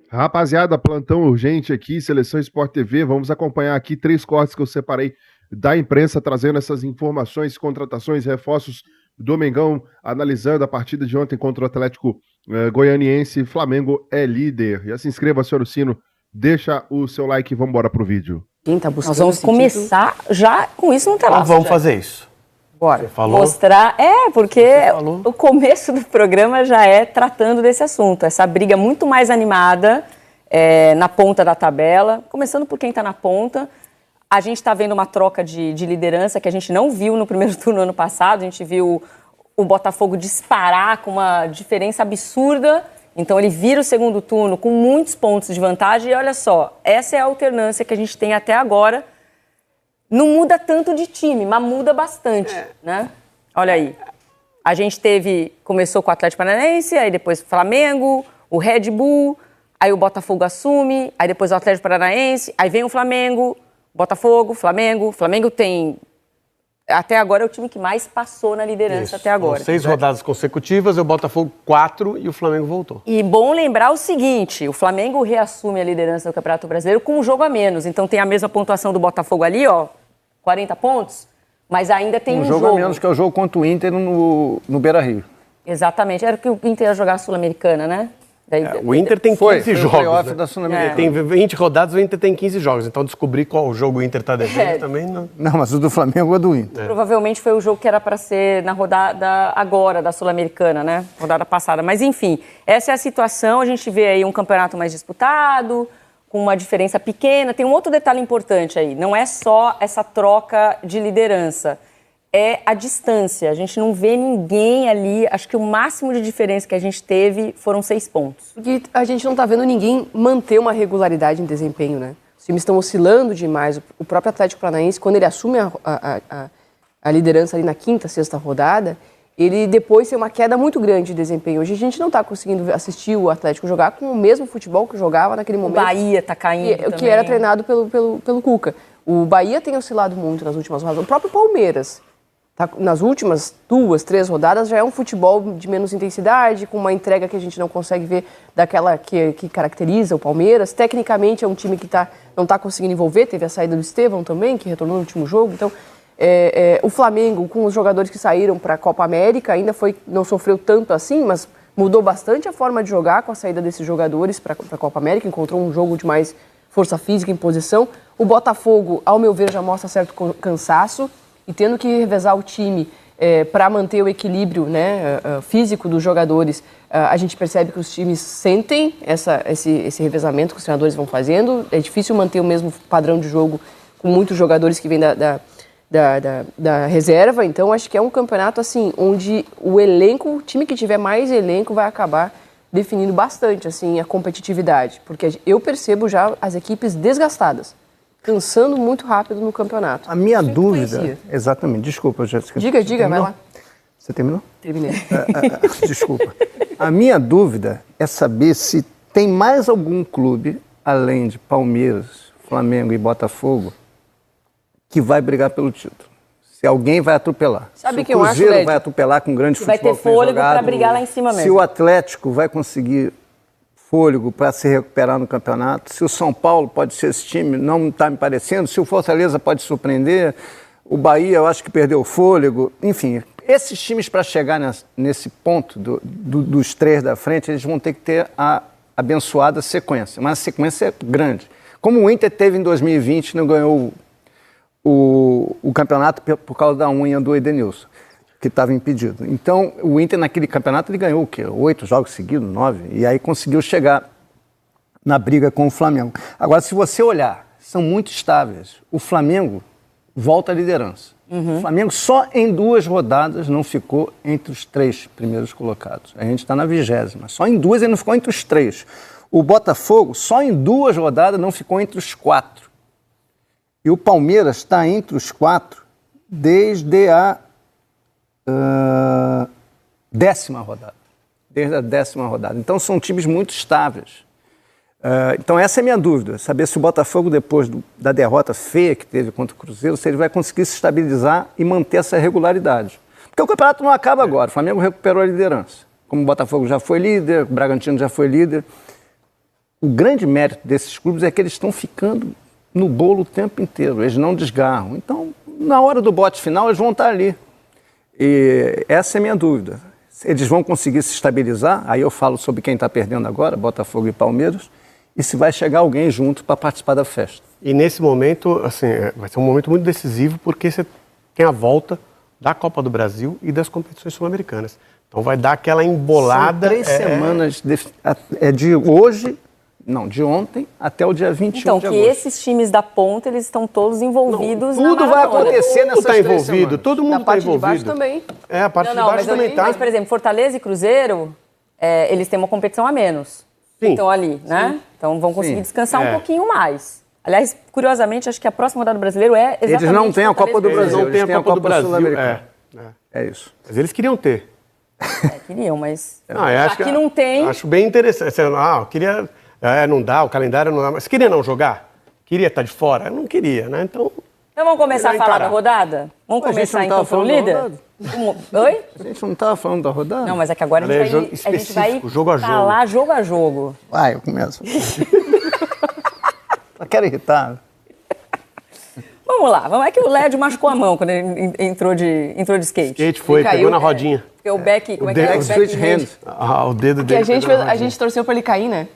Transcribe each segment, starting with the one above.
Rapaziada, plantão urgente aqui, Seleção Sport TV. Vamos acompanhar aqui 3 cortes que eu separei da imprensa, trazendo essas informações, contratações, reforços do Mengão, analisando a partida de ontem contra o Atlético Goianiense. Flamengo é líder. Já se inscreva, senhor Sino, deixa o seu like e vamos embora pro vídeo. Nós vamos começar já com isso no telaço. Vamos fazer isso. Bora. Falou? Mostrar. Porque o começo do programa já é tratando desse assunto. Essa briga muito mais animada na ponta da tabela. Começando por quem está na ponta. A gente está vendo uma troca de liderança que a gente não viu no primeiro turno ano passado. A gente viu o Botafogo disparar com uma diferença absurda. Então ele vira o segundo turno com muitos pontos de vantagem. E olha só, essa é a alternância que a gente tem até agora. Não muda tanto de time, mas muda bastante, né? Olha aí. A gente começou com o Atlético Paranaense, aí depois o Flamengo, o Red Bull, aí o Botafogo assume, aí depois o Atlético Paranaense, aí vem o Flamengo, Botafogo, Flamengo. Flamengo tem, até agora, é o time que mais passou na liderança até agora. 6 rodadas consecutivas, o Botafogo 4 e o Flamengo voltou. E bom lembrar o seguinte, o Flamengo reassume a liderança do Campeonato Brasileiro com um jogo a menos. Então tem a mesma pontuação do Botafogo ali, ó, 40 pontos, mas ainda tem um jogo a menos, que é o jogo contra o Inter no Beira-Rio. Exatamente, era que o Inter ia jogar a Sul-Americana, né? O Inter tem 15 jogos, né? Da Sul-Americana. Tem 20 rodadas, o Inter tem 15 jogos. Então descobrir qual jogo o Inter está devendo também não... Não, mas o do Flamengo é do Inter. Provavelmente foi o jogo que era para ser na rodada agora da Sul-Americana, né? Rodada passada. Mas enfim, essa é a situação. A gente vê aí um campeonato mais disputado, com uma diferença pequena. Tem um outro detalhe importante aí. Não é só essa troca de liderança. É a distância. A gente não vê ninguém ali. Acho que o máximo de diferença que a gente teve foram 6 pontos. Porque a gente não está vendo ninguém manter uma regularidade em desempenho, né? Os times estão oscilando demais. O próprio Atlético Paranaense, quando ele assume a liderança ali na quinta, sexta rodada, ele depois tem uma queda muito grande de desempenho. Hoje a gente não está conseguindo assistir o Atlético jogar com o mesmo futebol que jogava naquele momento. O Bahia está caindo que era treinado pelo Cuca. O Bahia tem oscilado muito nas últimas rodadas. O próprio Palmeiras. Nas últimas 2, 3 rodadas já é um futebol de menos intensidade, com uma entrega que a gente não consegue ver daquela que caracteriza o Palmeiras. Tecnicamente é um time que não está conseguindo envolver, teve a saída do Estevão também, que retornou no último jogo. Então, o Flamengo, com os jogadores que saíram para a Copa América, ainda não sofreu tanto assim, mas mudou bastante a forma de jogar com a saída desses jogadores para a Copa América, encontrou um jogo de mais força física em posição. O Botafogo, ao meu ver, já mostra certo cansaço, e tendo que revezar o time para manter o equilíbrio, né, físico dos jogadores, a gente percebe que os times sentem esse revezamento que os treinadores vão fazendo. É difícil manter o mesmo padrão de jogo com muitos jogadores que vêm da reserva. Então, acho que é um campeonato assim, onde o time que tiver mais elenco vai acabar definindo bastante assim, a competitividade. Porque eu percebo já as equipes desgastadas, cansando muito rápido no campeonato. A minha dúvida... Exatamente. Desculpa, Jéssica. Diga, vai lá. Você terminou? Terminei. Desculpa. A minha dúvida é saber se tem mais algum clube, além de Palmeiras, Flamengo e Botafogo, que vai brigar pelo título. Se alguém vai atropelar. Sabe se que eu acho, o Cruzeiro vai atropelar com grande futebol. Vai ter fôlego para brigar lá em cima mesmo. Se o Atlético vai conseguir fôlego para se recuperar no campeonato, se o São Paulo pode ser esse time, não está me parecendo, se o Fortaleza pode surpreender, o Bahia eu acho que perdeu o fôlego, enfim, esses times para chegar nesse ponto dos 3 da frente, eles vão ter que ter a abençoada sequência, mas a sequência é grande. Como o Inter teve em 2020, não ganhou o campeonato por causa da unha do Edenilson, que estava impedido. Então, o Inter naquele campeonato ele ganhou o quê? 8 jogos seguidos, 9, e aí conseguiu chegar na briga com o Flamengo. Agora, se você olhar, são muito estáveis. O Flamengo volta à liderança. O Flamengo só em 2 rodadas não ficou entre os 3 primeiros colocados. A gente está na 20ª. Só em 2 ele não ficou entre os 3. O Botafogo só em 2 rodadas não ficou entre os 4. E o Palmeiras está entre os 4 desde a 10ª rodada. Desde a 10ª rodada. Então, são times muito estáveis. Então, essa é a minha dúvida. Saber se o Botafogo, depois da derrota feia que teve contra o Cruzeiro, se ele vai conseguir se estabilizar e manter essa regularidade. Porque o campeonato não acaba agora. O Flamengo recuperou a liderança. Como o Botafogo já foi líder, o Bragantino já foi líder. o grande mérito desses clubes é que eles estão ficando no bolo o tempo inteiro, eles não desgarram. Então, na hora do bote final, eles vão estar ali. E essa é a minha dúvida. Eles vão conseguir se estabilizar, aí eu falo sobre quem está perdendo agora, Botafogo e Palmeiras, e se vai chegar alguém junto para participar da festa. E nesse momento, assim, vai ser um momento muito decisivo, porque você tem a volta da Copa do Brasil e das competições sul-americanas. Então vai dar aquela embolada. São 3 semanas, de ontem até o dia 21 então, de agosto. agosto. Esses times da ponta, eles estão todos envolvidos na tudo vai acontecer Tudo nessas está 3 envolvido, semanas. todo mundo Na está parte de baixo envolvido. também. A parte de baixo também está. Mas, por exemplo, Fortaleza e Cruzeiro, eles têm uma competição a menos. Sim. Então, ali, né? Então, vão conseguir descansar um pouquinho mais. Aliás, curiosamente, acho que a próxima rodada do Brasileiro é exatamente... Eles não têm a Copa do Brasil, Eles não têm a Copa do Brasil. É isso. Mas eles queriam ter. Queriam, mas... Aqui não tem... Acho bem interessante. Eu queria... não dá, o calendário não dá. Mas queria não jogar? Queria estar de fora? Eu não queria, né? Então vamos começar a falar encarar. da rodada? Vamos A gente começar não então tava pelo falando da líder? rodada? Oi? A gente não estava falando da rodada? Não, mas é que agora Ela é jogo específico, jogo a jogo. falar jogo a jogo. Vai, eu começo. Eu quero irritar. Vamos lá, é que o Lédio machucou a mão quando ele entrou de skate. Skate foi, Ele caiu, pegou na rodinha. Porque o back, como é que é? dedo- O Switch backhand. hand. O dedo Que dele. a gente torceu pra ele cair, né?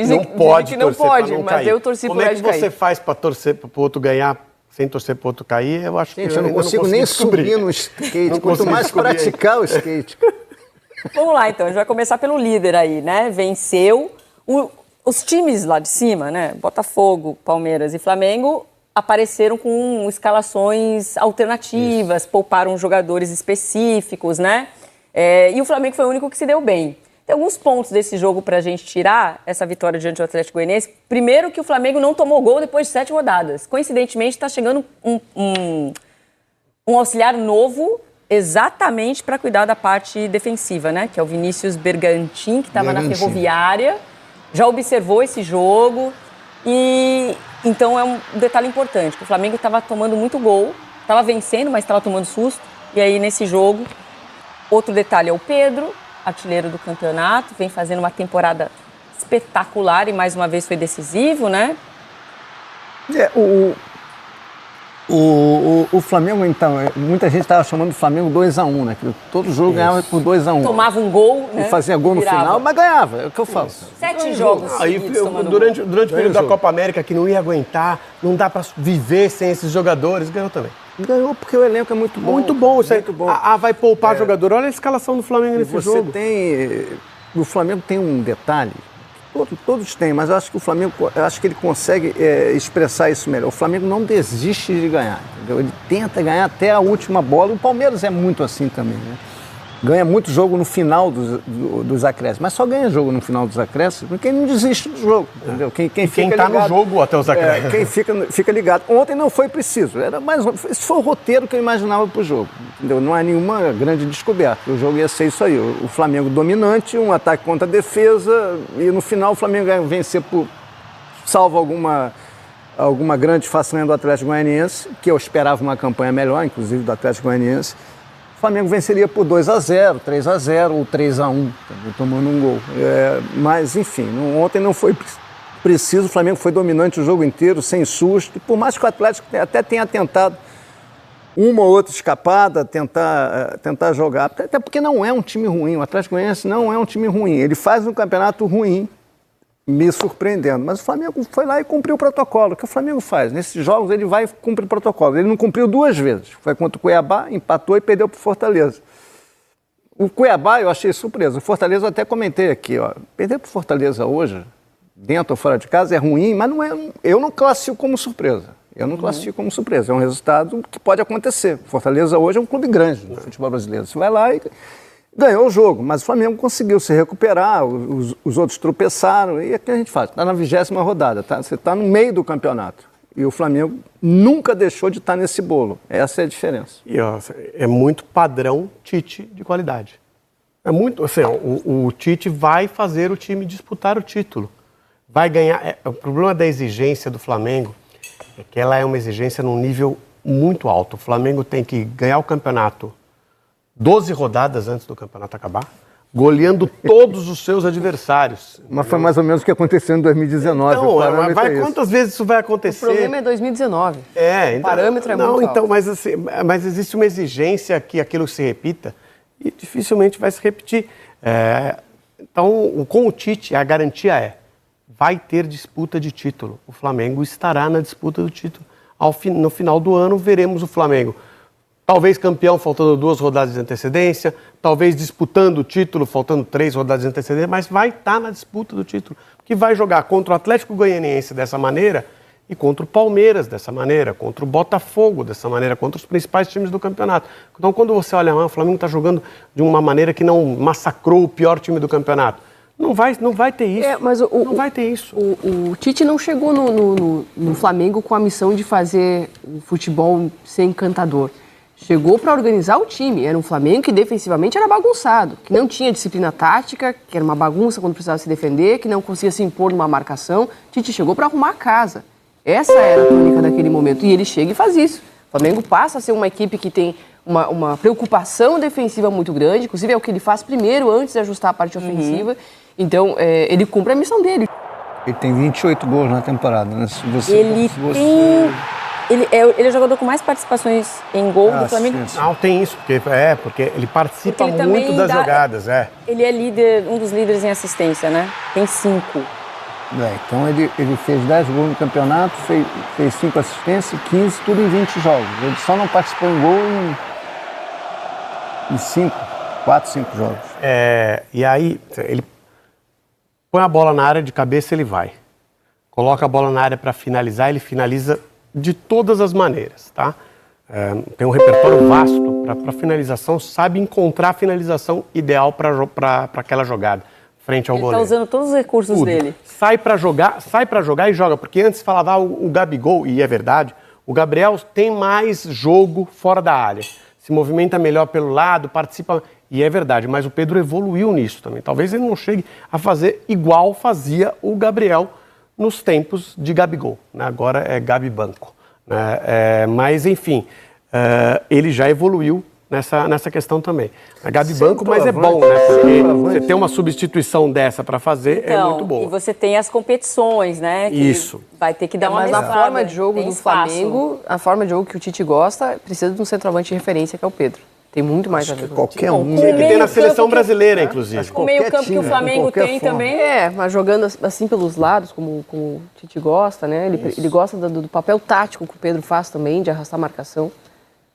Não pode que não torcer pode, pra não mas cair. eu torci Como por é ele que cair. você faz pra torcer pro outro ganhar sem torcer pro outro cair? Eu acho Gente, que eu não ainda consigo nem descobrir. subir no skate, Não quanto consigo mais descobrir ainda. praticar o skate. Vamos lá, então. A gente vai começar pelo líder aí, né? Venceu. Os times lá de cima, né? Botafogo, Palmeiras e Flamengo apareceram com escalações alternativas, pouparam jogadores específicos, né? E o Flamengo foi o único que se deu bem. Tem alguns pontos desse jogo pra gente tirar essa vitória diante do Atlético Goianiense. Primeiro, que o Flamengo não tomou gol depois de 7 rodadas. Coincidentemente, está chegando um auxiliar novo exatamente para cuidar da parte defensiva, né? Que é o Vinícius Bergantin, que estava na Ferroviária, já observou esse jogo e então é um detalhe importante, que o Flamengo estava tomando muito gol, estava vencendo, mas estava tomando susto. E aí nesse jogo, outro detalhe é o Pedro, artilheiro do campeonato, vem fazendo uma temporada espetacular e mais uma vez foi decisivo, né? O Flamengo, então, muita gente estava chamando de Flamengo 2-1, né? Que todo jogo ganhava por 2-1. Tomava um gol, né? E fazia gol no virava. final, mas ganhava, é o que eu falo. 7 jogos Aí, seguidos tomando durante gol. o período da Copa América, que não ia aguentar, não dá pra viver sem esses jogadores, ganhou também. Ganhou porque o elenco é muito bom. Muito bom isso aí. Muito bom. Vai poupar jogador. Olha a escalação do Flamengo nesse Você jogo. o Flamengo tem um detalhe, todos têm, mas eu acho que o Flamengo, ele consegue expressar isso melhor. O Flamengo não desiste de ganhar, entendeu? Ele tenta ganhar até a última bola. O Palmeiras é muito assim também, né? Ganha muito jogo no final dos acréscimos, mas só ganha jogo no final dos acréscimos porque quem não desiste do jogo, entendeu? Quem fica tá ligado, no jogo até os acréscimos. quem fica ligado. Ontem não foi preciso, esse foi o roteiro que eu imaginava para o jogo, entendeu? Não há nenhuma grande descoberta, o jogo ia ser isso aí, o Flamengo dominante, um ataque contra a defesa e no final o Flamengo ia vencer salvo alguma grande façanha do Atlético Goianiense, que eu esperava uma campanha melhor, inclusive do Atlético Goianiense. O Flamengo venceria por 2-0, 3-0 ou 3-1, tomando um gol. Mas, enfim, ontem não foi preciso, o Flamengo foi dominante o jogo inteiro, sem susto. Por mais que o Atlético até tenha tentado uma ou outra escapada, tentar jogar. Até porque não é um time ruim, o Atlético Goianiense não é um time ruim. Ele faz um campeonato ruim, me surpreendendo. Mas o Flamengo foi lá e cumpriu o protocolo. O que o Flamengo faz? Nesses jogos ele vai cumprir o protocolo. Ele não cumpriu 2 vezes. Foi contra o Cuiabá, empatou e perdeu para o Fortaleza. O Cuiabá eu achei surpresa. O Fortaleza eu até comentei aqui. Perder para o Fortaleza hoje, dentro ou fora de casa, é ruim, mas não é. Eu não classifico como surpresa. É um resultado que pode acontecer. O Fortaleza hoje é um clube grande no futebol brasileiro. Você vai lá e ganhou o jogo, mas o Flamengo conseguiu se recuperar, os outros tropeçaram, e é o que a gente faz? Está na 20ª rodada, tá? Você está no meio do campeonato. E o Flamengo nunca deixou de estar nesse bolo. Essa é a diferença. E é muito padrão Tite de qualidade. É muito, assim, o Tite vai fazer o time disputar o título. Vai ganhar. O problema da exigência do Flamengo é que ela é uma exigência num nível muito alto. O Flamengo tem que ganhar o campeonato 12 rodadas antes do campeonato acabar. goleando todos os seus adversários. Mas foi mais ou menos o que aconteceu em 2019. Então, quantas vezes isso vai acontecer? O problema é 2019. Então, o parâmetro é não, muito então, alto. mas existe uma exigência que aquilo se repita e dificilmente vai se repetir. Então, com o Tite, a garantia vai ter disputa de título. O Flamengo estará na disputa do título. No final do ano, veremos o Flamengo talvez campeão, faltando 2 rodadas de antecedência, talvez disputando o título, faltando 3 rodadas de antecedência, mas vai estar na disputa do título, que vai jogar contra o Atlético Goianiense dessa maneira e contra o Palmeiras dessa maneira, contra o Botafogo dessa maneira, contra os principais times do campeonato. Então, quando você olha, o Flamengo está jogando de uma maneira que não massacrou o pior time do campeonato. Não vai ter isso. Mas não vai ter isso. O Tite não chegou no Flamengo com a missão de fazer o futebol ser encantador. Chegou para organizar o time. Era um Flamengo que defensivamente era bagunçado, que não tinha disciplina tática, que era uma bagunça quando precisava se defender, que não conseguia se impor numa marcação. Tite chegou para arrumar a casa. Essa era a tônica daquele momento. E ele chega e faz isso. O Flamengo passa a ser uma equipe que tem uma preocupação defensiva muito grande. Inclusive é o que ele faz primeiro, antes de ajustar a parte ofensiva. Então, ele cumpre a missão dele. Ele tem 28 gols na temporada, né? Ele é o jogador com mais participações em gol do Flamengo. Sim. Não, tem isso, porque ele participa porque ele muito das jogadas. Ele é um dos líderes em assistência, né? Tem 5. Então ele fez 10 gols no campeonato, fez 5 assistências, 15, tudo em 20 jogos. Ele só não participou em gol em 4, 5 jogos. E aí, ele põe a bola na área de cabeça, ele vai. Coloca a bola na área para finalizar, ele finaliza de todas as maneiras, tá? Tem um repertório vasto para finalização, sabe encontrar a finalização ideal para aquela jogada, frente ao goleiro. Ele está usando todos os recursos dele. Sai para jogar e joga, porque antes falava o Gabigol, e é verdade, o Gabriel tem mais jogo fora da área, se movimenta melhor pelo lado, participa, e é verdade, mas o Pedro evoluiu nisso também. Talvez ele não chegue a fazer igual fazia o Gabriel nos tempos de Gabigol, né? Agora é Gabi Banco, né? Mas, enfim, ele já evoluiu nessa questão também. A Gabi Banco, mas é bom, né? Porque você ter uma substituição dessa para fazer é muito bom. E você tem as competições, né? Que isso. Vai ter que dar uma mesada. Mas na forma de jogo do Flamengo, a forma de jogo que o Tite gosta, precisa de um centroavante de referência, que é o Pedro. Tem muito mais a ver com qualquer um. Ele tem na seleção brasileira, inclusive. O meio campo que o Flamengo tem também. Mas jogando assim pelos lados, como o Tite gosta, né? Ele gosta do papel tático que o Pedro faz também, de arrastar a marcação.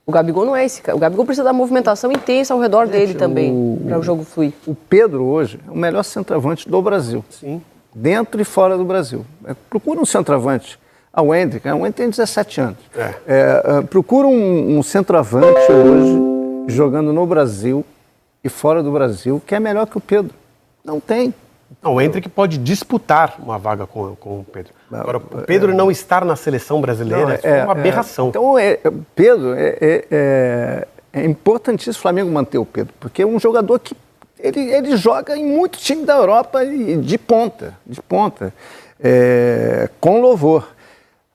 O Gabigol não é esse cara. O Gabigol precisa da movimentação intensa ao redor dele também, para o jogo fluir. O Pedro hoje é o melhor centroavante do Brasil. Sim. Dentro e fora do Brasil. Procura um centroavante. O Hendrick tem 17 anos. Procura um centroavante hoje, jogando no Brasil e fora do Brasil, que é melhor que o Pedro. Não tem. Não, o Hendrick pode disputar uma vaga com o Pedro. Agora, o Pedro não estar na seleção brasileira é uma aberração. Então, Pedro, é importantíssimo o Flamengo manter o Pedro, porque é um jogador que ele joga em muito time da Europa de ponta, com louvor.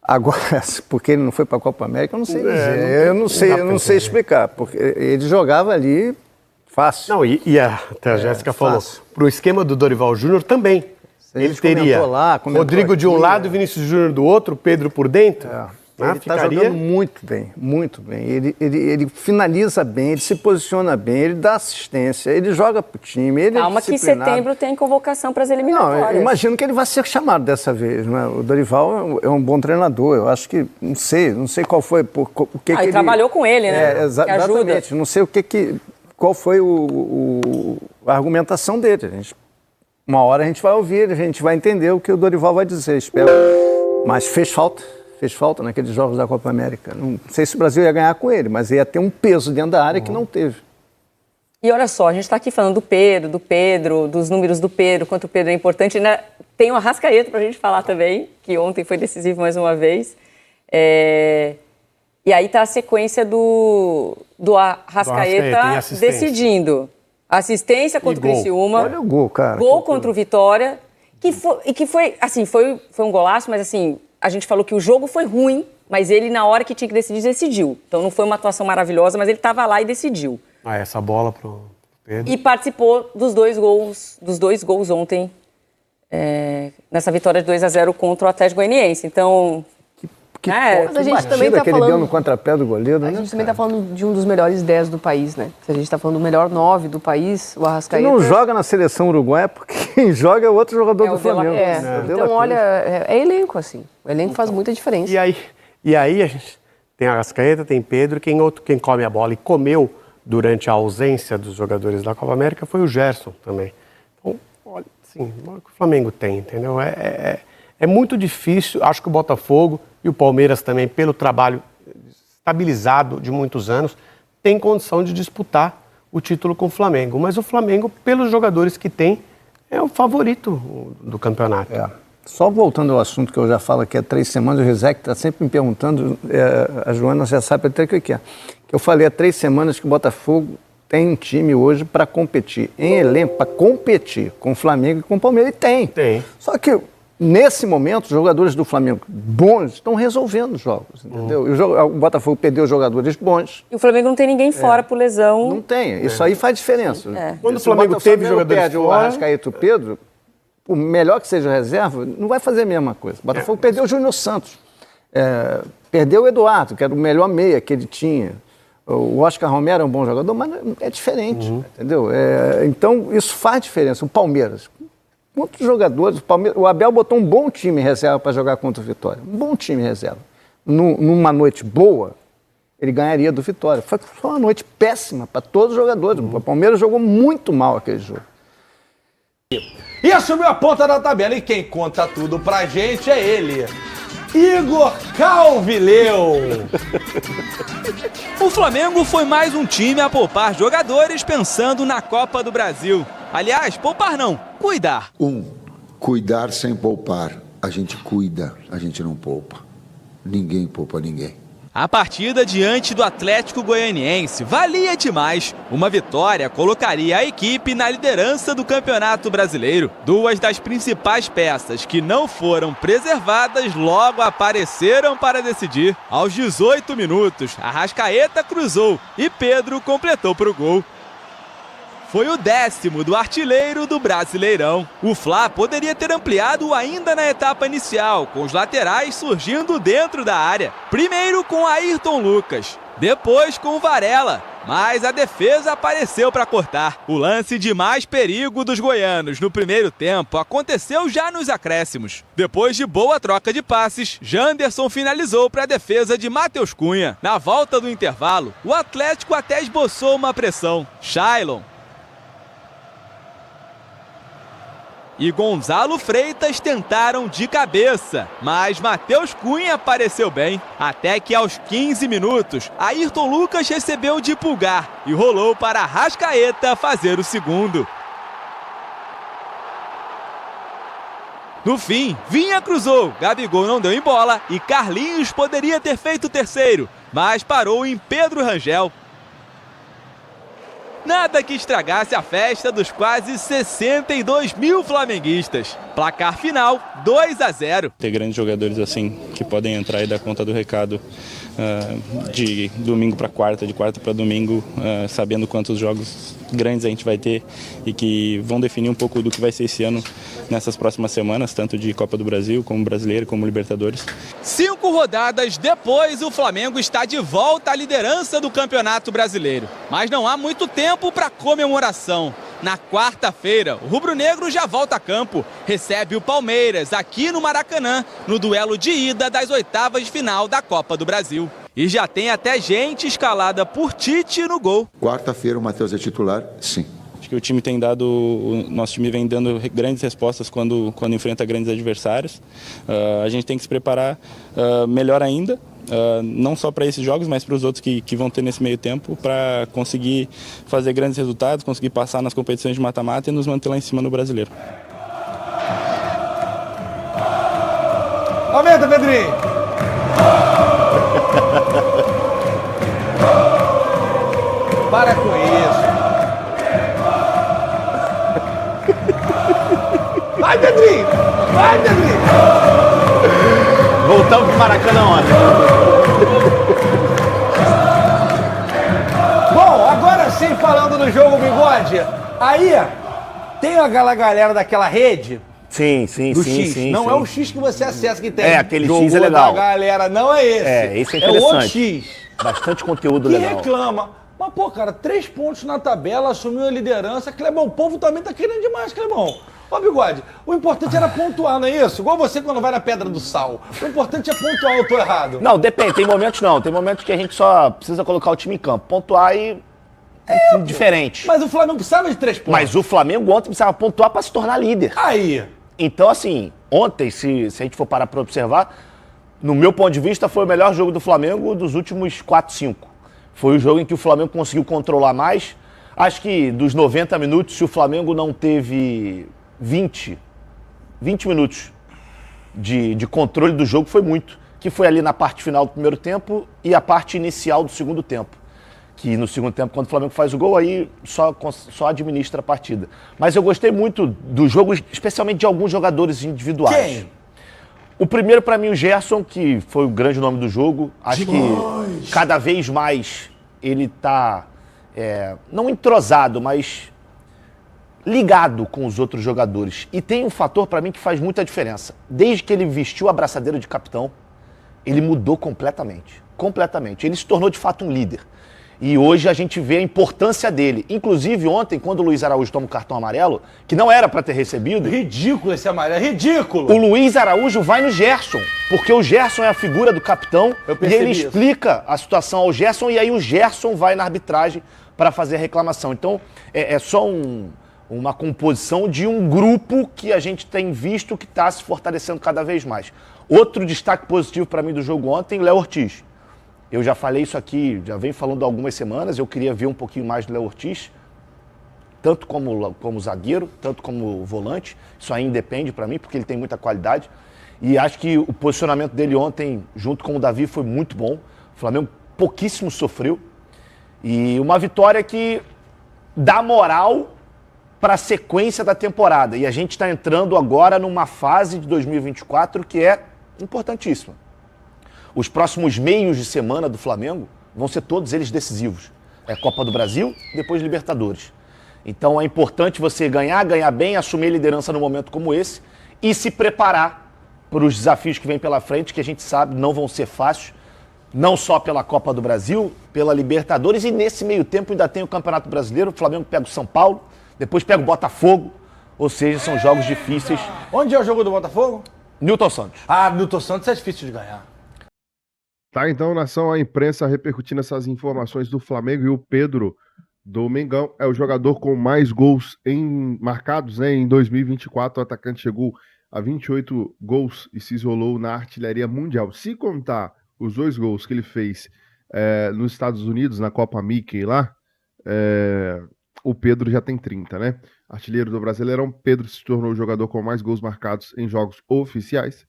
Agora, porque ele não foi para a Copa América, eu não sei dizer. Eu não sei explicar, porque ele jogava ali fácil. Não, até a Jéssica falou, para o esquema do Dorival Júnior também. Ele teria Rodrigo de um lado e Vinícius Júnior do outro, Pedro por dentro. Ele está jogando muito bem, muito bem. Ele finaliza bem, ele se posiciona bem, ele dá assistência, ele joga pro time, Calma que em setembro tem convocação para as eliminatórias. Não, eu imagino que ele vai ser chamado dessa vez, né? O Dorival é um bom treinador, eu acho que, não sei qual foi, o que ele trabalhou com ele, né? Exatamente, não sei qual foi a argumentação dele. Uma hora a gente vai ouvir, a gente vai entender o que o Dorival vai dizer, espero. Mas fez falta naqueles jogos da Copa América. Não sei se o Brasil ia ganhar com ele, mas ia ter um peso dentro da área que não teve. E olha só, a gente está aqui falando do Pedro, dos números do Pedro, quanto o Pedro é importante. Né? Tem o Arrascaeta para a gente falar também, que ontem foi decisivo mais uma vez. E aí está a sequência do Arrascaeta decidindo. Assistência contra o Criciúma. Olha o gol, cara. Gol contra o Vitória. Que foi um golaço, mas assim, a gente falou que o jogo foi ruim, mas ele, na hora que tinha que decidir, decidiu. Então não foi uma atuação maravilhosa, mas ele estava lá e decidiu. Essa bola pro Pedro. E participou dos dois gols ontem, nessa vitória de 2-0 contra o Atlético Goianiense. Então, Mas a gente também tá que ele deu falando... no contrapé do goleiro, né? A gente também está falando de um dos melhores 10 do país, né? Se a gente está falando do melhor 9 do país, o Arrascaeta... Ele não joga na seleção uruguaia porque quem joga é outro jogador do Flamengo. Então, olha, é elenco, assim. O elenco faz muita diferença. E aí a gente tem Arrascaeta, tem Pedro, quem come a bola e comeu durante a ausência dos jogadores da Copa América foi o Gerson também. Então, olha, assim, o que o Flamengo tem, entendeu? É muito difícil, acho que o Botafogo e o Palmeiras também, pelo trabalho estabilizado de muitos anos, tem condição de disputar o título com o Flamengo. Mas o Flamengo, pelos jogadores que tem, é o favorito do campeonato. Só voltando ao assunto que eu já falo aqui há 3 semanas, o Rizek está sempre me perguntando, a Joana já sabe até o que é. Que eu falei há 3 semanas que o Botafogo tem um time hoje para competir, em elenco, para competir com o Flamengo e com o Palmeiras. E tem. Só que, nesse momento, os jogadores do Flamengo bons estão resolvendo os jogos, entendeu? O Botafogo perdeu jogadores bons. E o Flamengo não tem ninguém fora por lesão. Não tem. Isso aí faz diferença. Quando o Flamengo teve jogadores perde fora... o Arrascaeta e o Pedro, por melhor que seja a reserva, não vai fazer a mesma coisa. O Botafogo perdeu o Júnior Santos. Perdeu o Eduardo, que era o melhor meia que ele tinha. O Oscar Romero é um bom jogador, mas é diferente, entendeu? Então, isso faz diferença. O Palmeiras, muitos jogadores, o Abel botou um bom time em reserva para jogar contra o Vitória. Um bom time em reserva. Numa noite boa, ele ganharia do Vitória. Foi uma noite péssima para todos os jogadores. O Palmeiras jogou muito mal aquele jogo. E assumiu a ponta da tabela. E quem conta tudo pra gente é ele, Igor Calvileu. O Flamengo foi mais um time a poupar jogadores pensando na Copa do Brasil. Aliás, poupar não, cuidar. Cuidar sem poupar. A gente cuida, a gente não poupa. Ninguém poupa ninguém. A partida diante do Atlético Goianiense valia demais. Uma vitória colocaria a equipe na liderança do Campeonato Brasileiro. 2 das principais peças que não foram preservadas logo apareceram para decidir. Aos 18 minutos, Arrascaeta cruzou e Pedro completou para o gol. Foi o 10º do artilheiro do Brasileirão. O Fla poderia ter ampliado ainda na etapa inicial, com os laterais surgindo dentro da área. Primeiro com Ayrton Lucas, depois com Varela, mas a defesa apareceu para cortar. O lance de mais perigo dos goianos no primeiro tempo aconteceu já nos acréscimos. Depois de boa troca de passes, Janderson finalizou para a defesa de Matheus Cunha. Na volta do intervalo, o Atlético até esboçou uma pressão. Shailon e Gonzalo Freitas tentaram de cabeça, mas Matheus Cunha apareceu bem. Até que aos 15 minutos, Ayrton Lucas recebeu de Pulgar e rolou para Arrascaeta fazer o segundo. No fim, Vinha cruzou, Gabigol não deu em bola e Carlinhos poderia ter feito o terceiro, mas parou em Pedro Rangel. Nada que estragasse a festa dos quase 62 mil flamenguistas. Placar final, 2-0. Ter grandes jogadores assim, que podem entrar e dar conta do recado de domingo para quarta, de quarta para domingo, sabendo quantos jogos grandes a gente vai ter e que vão definir um pouco do que vai ser esse ano nessas próximas semanas, tanto de Copa do Brasil, como Brasileiro, como Libertadores. 5 rodadas depois, o Flamengo está de volta à liderança do Campeonato Brasileiro. Mas não há muito tempo para comemoração. Na quarta-feira, o rubro-negro já volta a campo, recebe o Palmeiras aqui no Maracanã, no duelo de ida das oitavas de final da Copa do Brasil. E já tem até gente escalada por Tite no gol. Quarta-feira o Matheus é titular? Sim. Acho que o nosso time vem dando grandes respostas quando enfrenta grandes adversários. A gente tem que se preparar melhor ainda. Não só para esses jogos, mas para os outros que vão ter nesse meio tempo, para conseguir fazer grandes resultados, conseguir passar nas competições de mata-mata e nos manter lá em cima no Brasileiro. Aumenta, Pedrinho! Para com isso! Vai, Pedrinho! Vai, Pedrinho! Voltamos para o Maracanã ontem. Bom, agora sim, falando do jogo, Bigode. Bigode, aí tem aquela galera daquela rede... Sim, do X. sim. Não sim. é o X que você acessa que tem. É, aquele X é legal. Da galera, não é esse. Esse é interessante. É o outro interessante. X. Bastante conteúdo Que legal. reclama. Mas, pô, cara, 3 pontos na tabela, assumiu a liderança. Clebão, o povo também tá querendo demais, Clebão. Ô, Bigode, o importante era pontuar, não é isso? Igual você quando vai na Pedra do Sal. O importante é pontuar, eu tô errado. Não, depende. Tem momentos não. Tem momentos que a gente só precisa colocar o time em campo. Pontuar e... diferente. Mas o Flamengo precisava de 3 pontos. Mas o Flamengo ontem precisava pontuar para se tornar líder. Aí. Então, assim, ontem, se a gente for parar para observar, no meu ponto de vista, foi o melhor jogo do Flamengo dos últimos 4, 5. Foi o jogo em que o Flamengo conseguiu controlar mais. Acho que dos 90 minutos, se o Flamengo não teve 20 minutos de controle do jogo, foi muito. Que foi ali na parte final do primeiro tempo e a parte inicial do segundo tempo. Que no segundo tempo, quando o Flamengo faz o gol, aí só administra a partida. Mas eu gostei muito do jogo, especialmente de alguns jogadores individuais. Quem? O primeiro, para mim, o Gerson, que foi o grande nome do jogo. Acho que cada vez mais ele tá, não entrosado, mas ligado com os outros jogadores. E tem um fator, para mim, que faz muita diferença. Desde que ele vestiu a braçadeira de capitão, ele mudou completamente. Completamente. Ele se tornou, de fato, um líder. E hoje a gente vê a importância dele. Inclusive, ontem, quando o Luiz Araújo toma o cartão amarelo, que não era para ter recebido... Ridículo esse amarelo, ridículo! O Luiz Araújo vai no Gerson, porque o Gerson é a figura do capitão e ele explica a situação ao Gerson e aí o Gerson vai na arbitragem para fazer a reclamação. Então, é só uma composição de um grupo que a gente tem visto que está se fortalecendo cada vez mais. Outro destaque positivo para mim do jogo ontem, Léo Ortiz. Eu já falei isso aqui, já venho falando há algumas semanas, eu queria ver um pouquinho mais do Léo Ortiz, tanto como zagueiro, tanto como volante. Isso aí independe para mim, porque ele tem muita qualidade. E acho que o posicionamento dele ontem, junto com o Davi, foi muito bom. O Flamengo pouquíssimo sofreu. E uma vitória que dá moral para a sequência da temporada. E a gente está entrando agora numa fase de 2024 que é importantíssima. Os próximos meios de semana do Flamengo vão ser todos eles decisivos. É Copa do Brasil, depois Libertadores. Então é importante você ganhar bem, assumir a liderança num momento como esse e se preparar para os desafios que vêm pela frente, que a gente sabe não vão ser fáceis, não só pela Copa do Brasil, pela Libertadores, e nesse meio tempo ainda tem o Campeonato Brasileiro. O Flamengo pega o São Paulo, depois pega o Botafogo, ou seja, são jogos difíceis. Onde é o jogo do Botafogo? Newton Santos. Ah, Newton Santos é difícil de ganhar. Tá, então, nação, a imprensa repercutindo essas informações do Flamengo, e o Pedro do Mengão é o jogador com mais gols marcados, né, em 2024. O atacante chegou a 28 gols e se isolou na artilharia mundial. Se contar os 2 gols que ele fez nos Estados Unidos, na Copa Mickey lá, o Pedro já tem 30, né? Artilheiro do Brasileirão, Pedro se tornou o jogador com mais gols marcados em jogos oficiais,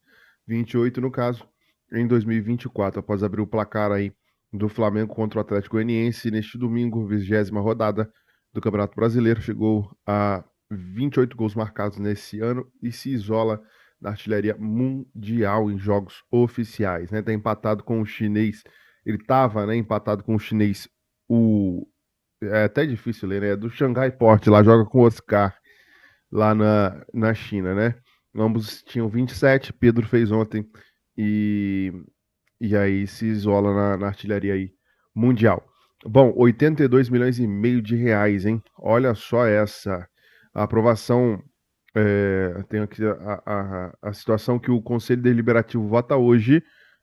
28 no caso, em 2024, após abrir o placar aí do Flamengo contra o Atlético Goianiense neste domingo, 20ª rodada do Campeonato Brasileiro, chegou a 28 gols marcados nesse ano e se isola na artilharia mundial em jogos oficiais, né? Tá empatado com o chinês, ele estava, né, empatado com o chinês, é até difícil ler, né? Do Shanghai Port, lá joga com o Oscar, lá na China, né? Ambos tinham 27, Pedro fez ontem. E aí se isola na artilharia aí mundial. Bom, 82 milhões e meio de reais, hein? Olha só essa. A aprovação, tem aqui a situação que o Conselho Deliberativo vota hoje,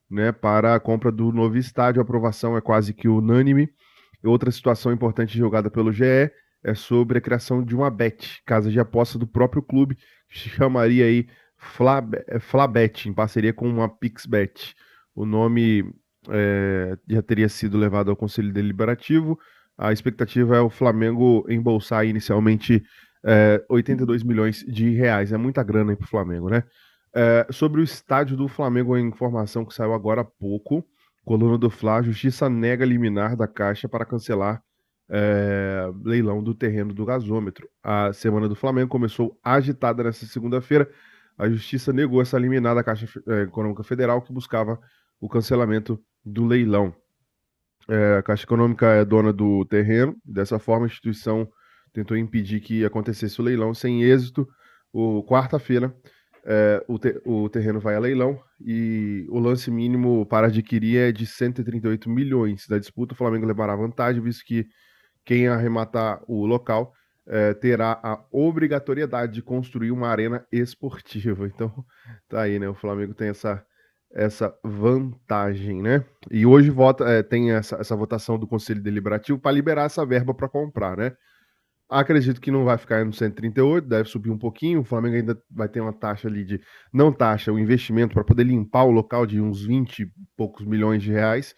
né, para a compra do novo estádio. A aprovação é quase que unânime. E outra situação importante julgada pelo GE é sobre a criação de uma bet, casa de aposta do próprio clube, que se chamaria aí Flabet, em parceria com uma Pixbet. O nome já teria sido levado ao Conselho Deliberativo. A expectativa é o Flamengo embolsar inicialmente 82 milhões de reais. É muita grana para o Flamengo, né? Sobre o estádio do Flamengo, a informação que saiu agora há pouco, coluna do Fla, Justiça nega liminar da Caixa para cancelar leilão do terreno do gasômetro. A semana do Flamengo começou agitada nesta segunda-feira. A Justiça negou essa liminar da Caixa Econômica Federal, que buscava o cancelamento do leilão. A Caixa Econômica é dona do terreno, dessa forma a instituição tentou impedir que acontecesse o leilão sem êxito. Quarta-feira, o terreno vai a leilão e o lance mínimo para adquirir é de 138 milhões. Da disputa, o Flamengo levará vantagem, visto que quem arrematar o local terá a obrigatoriedade de construir uma arena esportiva. Então, tá aí, né? O Flamengo tem essa vantagem, né? E hoje tem essa votação do Conselho Deliberativo para liberar essa verba para comprar, né? Acredito que não vai ficar no 138, deve subir um pouquinho. O Flamengo ainda vai ter uma taxa ali de. Não taxa, o investimento para poder limpar o local de uns 20 e poucos milhões de reais.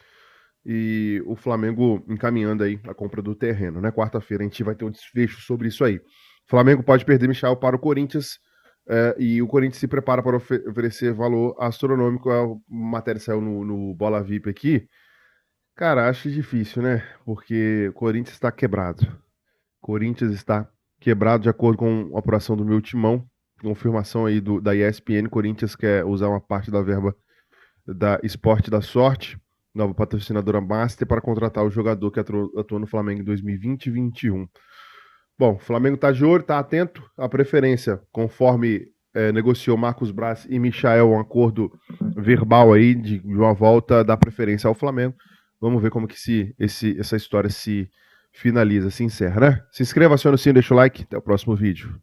E o Flamengo encaminhando aí a compra do terreno, né? Quarta-feira a gente vai ter um desfecho sobre isso aí. O Flamengo pode perder Michel para o Corinthians e o Corinthians se prepara para oferecer valor astronômico. A matéria saiu no Bola VIP aqui. Cara, acho difícil, né? Porque o Corinthians está quebrado. Corinthians está quebrado de acordo com a apuração do meu timão. Confirmação aí da ESPN. Corinthians quer usar uma parte da verba da Esporte da Sorte, nova patrocinadora Master, para contratar o jogador que atuou no Flamengo em 2020 e 2021. Bom, o Flamengo está de olho, está atento. A preferência, conforme negociou Marcos Braz e Michael, um acordo verbal aí de uma volta da preferência ao Flamengo. Vamos ver como que essa história se finaliza, se encerra, né? Se inscreva, acione o sininho, deixa o like. Até o próximo vídeo.